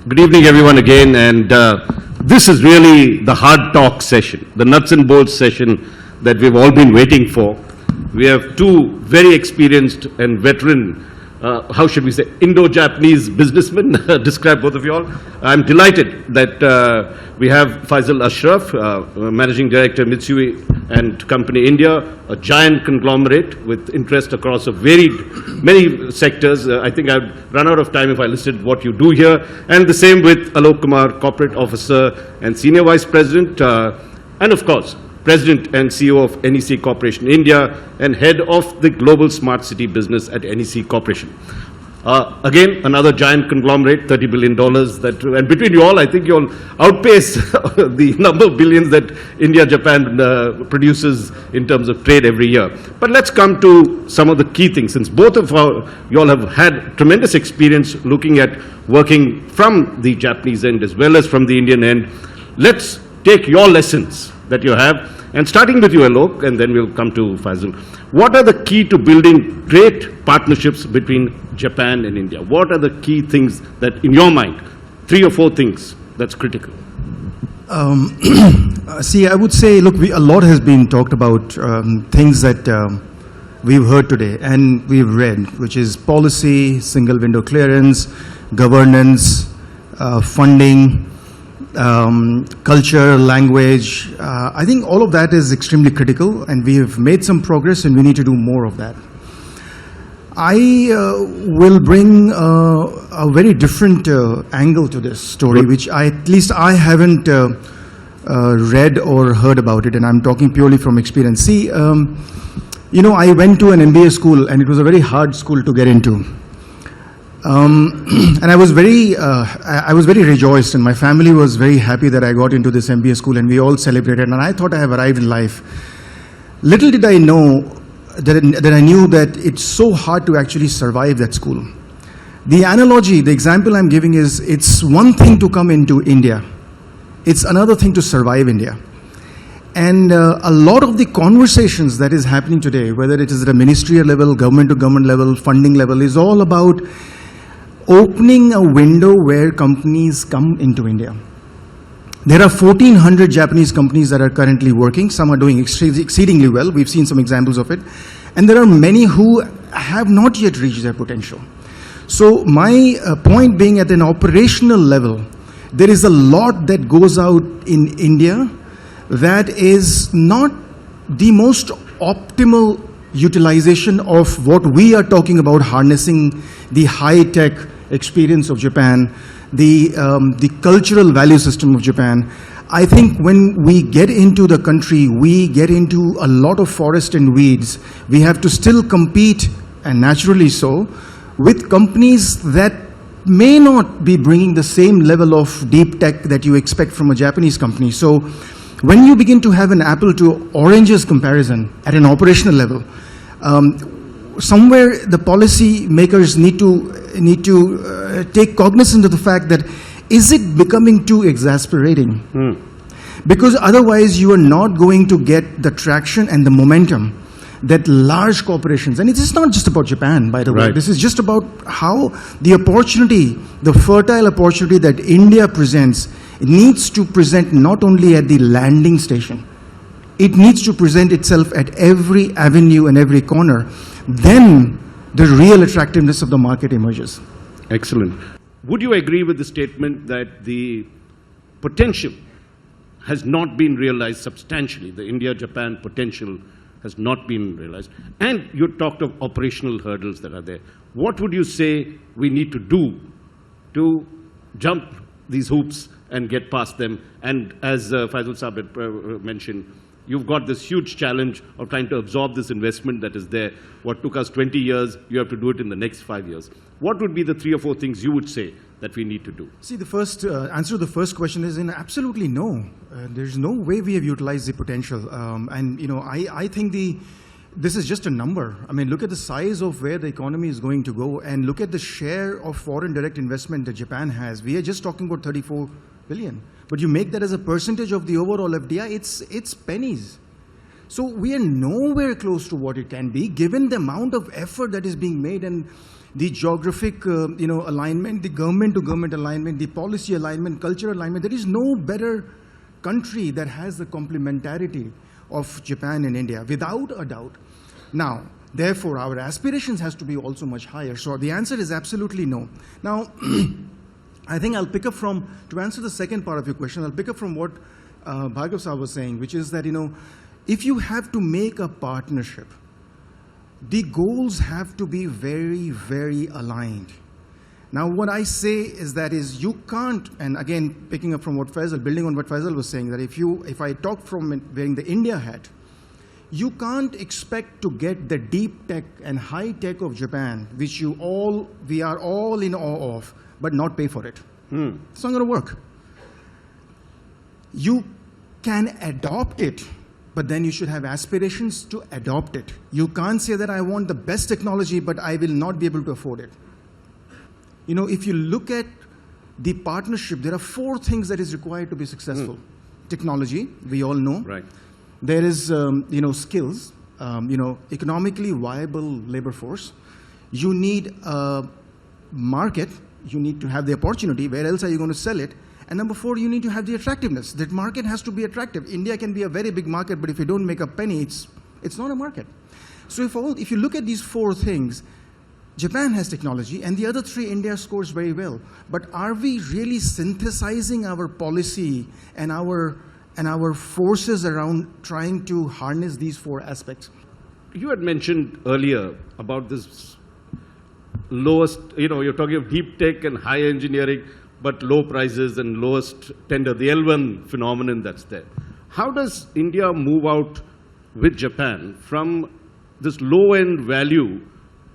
Good evening, everyone, again. And this is really the hard talk session, the nuts and bolts session that we've all been waiting for. We have two very experienced and veteran, how should we say, Indo-Japanese businessmen, describe both of you all. I'm delighted that we have Faisal Ashraf, Managing Director, Mitsui and Company India, a giant conglomerate with interest across a many sectors. I think I've run out of time if I listed what you do here. And the same with Aalok Kumar, Corporate Officer and Senior Vice President, and of course, President and CEO of NEC Corporation India and Head of the Global Smart City Business at NEC Corporation. Again, another giant conglomerate, $30 billion. And between you all, I think you'll outpace the number of billions that India-Japan produces in terms of trade every year. But let's come to some of the key things, since both of you all have had tremendous experience looking at working from the Japanese end as well as from the Indian end. Let's take your lessons that you have, and starting with you, Aalok, and then we'll come to Faisal. What are the key to building great partnerships between Japan and India? What are the key things that, in your mind, 3 or 4 things that's critical? See, I would say, look, a lot has been talked about things that we've heard today and we've read, which is policy, single window clearance, governance, funding, culture, language. I think all of that is extremely critical, and we have made some progress and we need to do more of that. I will bring a very different angle to this story, which at least I haven't read or heard about it, and I'm talking purely from experience. See, you know, I went to an MBA school, and it was a very hard school to get into. And I was very rejoiced, and my family was very happy that I got into this MBA school, and we all celebrated, and I thought I have arrived in life. Little did I know that I knew that it's so hard to actually survive that school. The analogy, the example I'm giving is, it's one thing to come into India. It's another thing to survive India. And a lot of the conversations that is happening today, whether it is at a ministerial level, government to government level, funding level, is all about opening a window where companies come into India. There are 1,400 Japanese companies that are currently working. Some are doing exceedingly well. We've seen some examples of it. And there are many who have not yet reached their potential. So my point being, at an operational level, there is a lot that goes out in India that is not the most optimal utilization of what we are talking about, harnessing the high-tech experience of Japan, the cultural value system of Japan. I think when we get into the country, we get into a lot of forest and weeds. We have to still compete, and naturally so, with companies that may not be bringing the same level of deep tech that you expect from a Japanese company. So when you begin to have an apple to oranges comparison at an operational level, somewhere the policy makers need to take cognizance of the fact that, is it becoming too exasperating? Because otherwise you are not going to get the traction and the momentum that large corporations, and it is not just about Japan, by the way, this is just about how the opportunity, the fertile opportunity that India presents, it needs to present not only at the landing station, it needs to present itself at every avenue and every corner. Then the real attractiveness of the market emerges. Excellent. Would you agree with the statement that the potential has not been realized substantially? The India-Japan potential has not been realized. And you talked of operational hurdles that are there. What would you say we need to do to jump these hoops and get past them? And as Faisal Saab had mentioned, you've got this huge challenge of trying to absorb this investment that is there. What took us 20 years, you have to do it in the next 5 years. What would be the 3 or 4 things you would say that we need to do? See, the first answer to the first question is absolutely no. There's no way we have utilized the potential. And you know, I think this is just a number. I mean, look at the size of where the economy is going to go, and look at the share of foreign direct investment that Japan has. We are just talking about 34 billion. But you make that as a percentage of the overall FDI, it's pennies. So we are nowhere close to what it can be, given the amount of effort that is being made. And the geographic, alignment, the government-to-government alignment, the policy alignment, cultural alignment. There is no better country that has the complementarity of Japan and India, without a doubt. Now, therefore, our aspirations has to be also much higher. So the answer is absolutely no. Now, I think I'll pick up from, to answer the second part of your question, I'll pick up from what Bhargav Sahab was saying, which is that, if you have to make a partnership, the goals have to be very, very aligned. Now, what I say is that you can't, and again, picking up from what Faisal, building on what Faisal was saying, that if I talk from wearing the India hat, you can't expect to get the deep tech and high tech of Japan, which we are all in awe of, but not pay for it. It's not going to work. You can adopt it, but then you should have aspirations to adopt it. You can't say that I want the best technology, but I will not be able to afford it. If you look at the partnership, there are 4 things that is required to be successful. Technology, we all know. Right. There is, skills, economically viable labor force. You need a market. You need to have the opportunity. Where else are you going to sell it? And number 4, you need to have the attractiveness. That market has to be attractive. India can be a very big market, but if you don't make a penny, it's not a market. So if you look at these 4 things, Japan has technology, and the other 3, India scores very well. But are we really synthesizing our policy and our forces around trying to harness these 4 aspects? You had mentioned earlier about this lowest, you're talking of deep tech and high engineering, but low prices and lowest tender, the L1 phenomenon that's there. How does India move out with Japan from this low-end value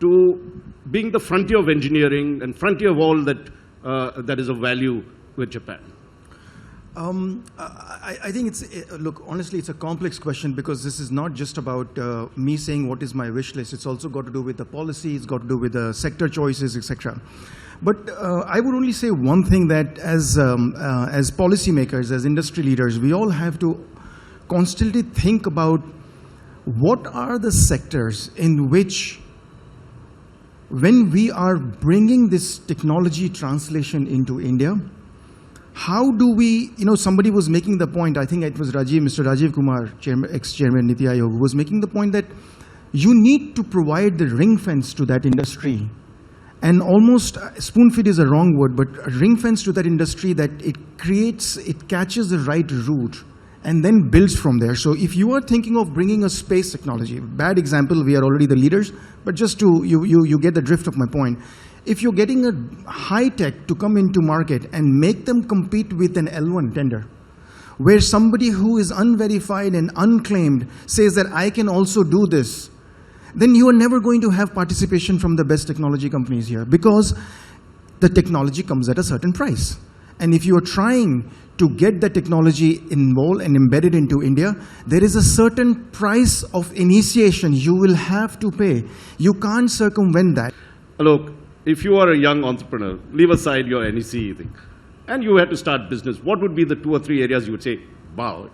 to being the frontier of engineering and frontier of all that is of value with Japan? I think look, honestly, it's a complex question, because this is not just about me saying what is my wish list. It's also got to do with the policy, it's got to do with the sector choices, etc. But I would only say one thing, that as policymakers, as industry leaders, we all have to constantly think about what are the sectors in which, when we are bringing this technology translation into India, how do we, somebody was making the point, I think it was Mr. Rajiv Kumar, ex-chairman Niti Aayog, who was making the point that you need to provide the ring fence to that industry. And almost, spoon-feed is a wrong word, but a ring fence to that industry, that it catches the right route and then builds from there. So if you are thinking of bringing a space technology, bad example, we are already the leaders, but just you get the drift of my point. If you're getting a high tech to come into market and make them compete with an L1 tender, where somebody who is unverified and unclaimed says that I can also do this, then you are never going to have participation from the best technology companies here, because the technology comes at a certain price. And if you are trying to get the technology involved and embedded into India, there is a certain price of initiation you will have to pay. You can't circumvent that. Alok, if you are a young entrepreneur, leave aside your NEC thing, and you had to start business, what would be the 2 or 3 areas you would say, wow,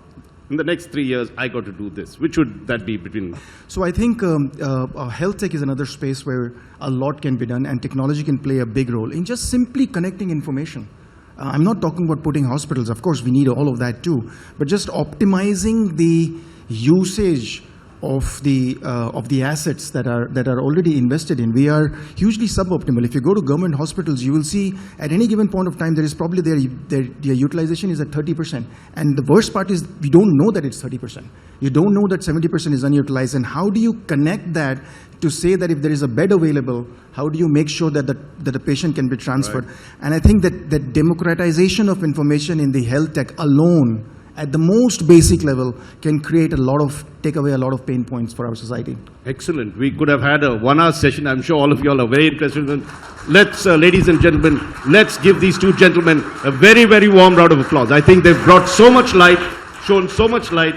in the next 3 years, I got to do this? Which would that be between? So I think health tech is another space where a lot can be done, and technology can play a big role in just simply connecting information. I'm not talking about putting hospitals, of course we need all of that too, but just optimizing the usage of the assets that are already invested in. We are hugely suboptimal. If you go to government hospitals, you will see at any given point of time there is probably their utilization is at 30%. And the worst part is we don't know that it's 30%. You don't know that 70% is unutilized. And how do you connect that to say that if there is a bed available, how do you make sure that the patient can be transferred? Right. And I think that the democratization of information in the health tech alone, at the most basic level, can take away a lot of pain points for our society. Excellent. We could have had a 1-hour session. I'm sure all of you all are very interested in. Let's, ladies and gentlemen, let's give these 2 gentlemen a very, very warm round of applause. I think they've brought so much light, shown so much light.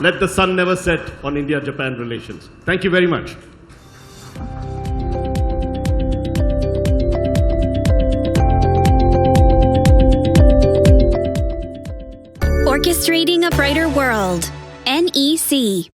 Let the sun never set on India-Japan relations. Thank you very much. Orchestrating a brighter world. NEC.